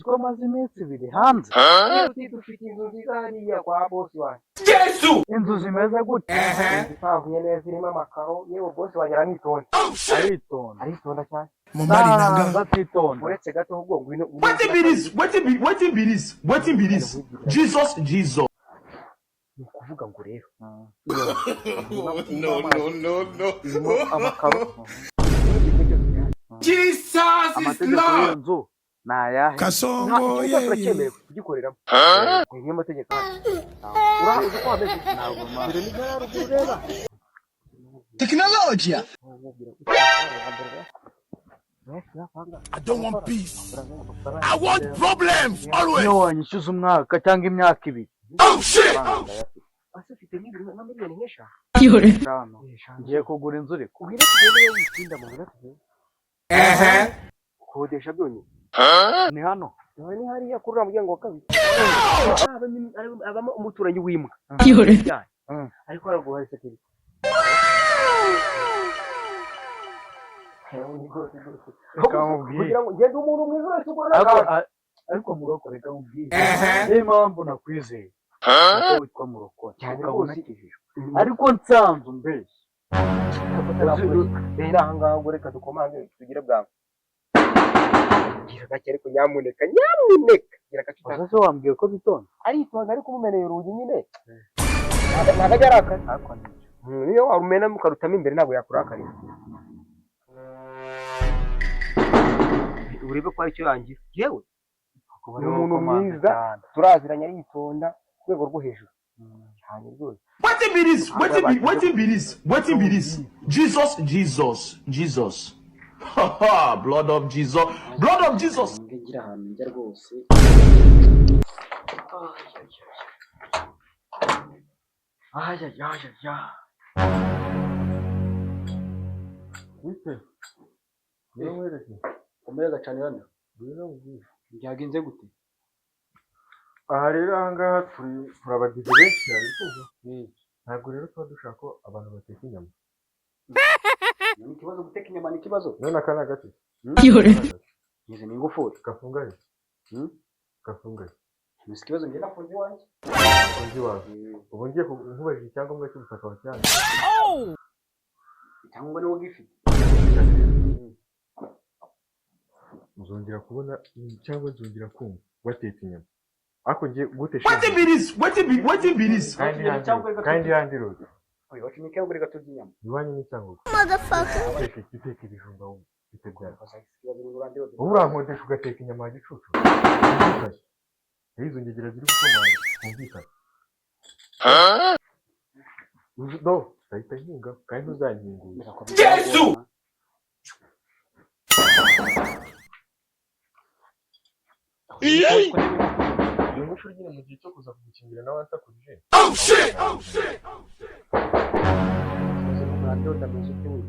Kwa mazi iminsi ibiri hanze. Dufite inzu nziza hariya kwa bosi wanjye. Yesu! Inzu zimeze gute? Zipanguye neza irimo amakaro, yewe bosi wanjye aranitonda. Aritonda cyane. Batitonda. Uretse gato ahubwo ngwino. Wetin be this? Jesus. Ni kuvuga ngo rero. No. Irimo amakaro. Jesus is Lord. Naya Kasongo ye kugikoreramo ni amategeko urazi ko ameze ntabwo mare ni garugureba Technology. I don't want peace. I want problems always. Yo wanyishyuza umwaka cyangwa imyaka ibiri. Oh shit. Asufite n'ibintu na miliyoni nkesha ngiye kugura inzu uri kubwira kugenda witinda mu biratu kodesha byonyine ni hano ni hariya kuri muryango wa kabiri abamo umuturanyi w'imbwa ariko araguha security kugira ngo ngende umuntu mwiza wese ubona ariko muroko reka mubwire niyo mpamvu nakwizeye witwa muroko ukabona kijijwe ariko nsanzu mbese rero aha ngaha ngo reka dukomange tugire bwangu gira gake ariko nyamuneka gira gake utazo wambwiye ko bitonda aritonda ariko umumeneye urugi nyine ntabwo araka ariko niyo warumena mukarutamo imbere ntabwo yakurakarira urebe ko aricyo yangira yewe ni umuntu mwiza turaziranye aritonda rwego rwo hejuru cyane rwose Wetin be this? Jesus. Blood of Jesus. ngira ahantu njya rwose wite niwe wereke umere gacane hano byagenze gute aha rero aha ngaha turabagize benshi ariko ntabwo rero tuba dushaka ko abantu bateka inyama ni ikibazo guteka inyama ni ikibazo none aka ni agati izi ni ingufuri gafungaye gafungaye ni ikibazo njye nafunze iwanjye ubu ngiye nkubajije icyangombwa cy'ubutaka wa cyane icyangombwa niwo gifite nzongera kubona cyangwa nzongera kumva bateka inyama ako ngiye gutesha Wetin be this? kandi yandiroze oya wacumike ngo reka turya inyama iwanyu n'icyangombwa Motherfucker. iteka ibijumba bite byari ubu urankodesha ugateka inyama ya gicucu izo ngegera ziri gukomanga kumvikana do ahita nkinga kandi ntuzankinguye Yesu! iyo ngufuri nyine mu gihe cyo kuza kugukingira nawe atakurije Oh shit! umurando ndameze ute we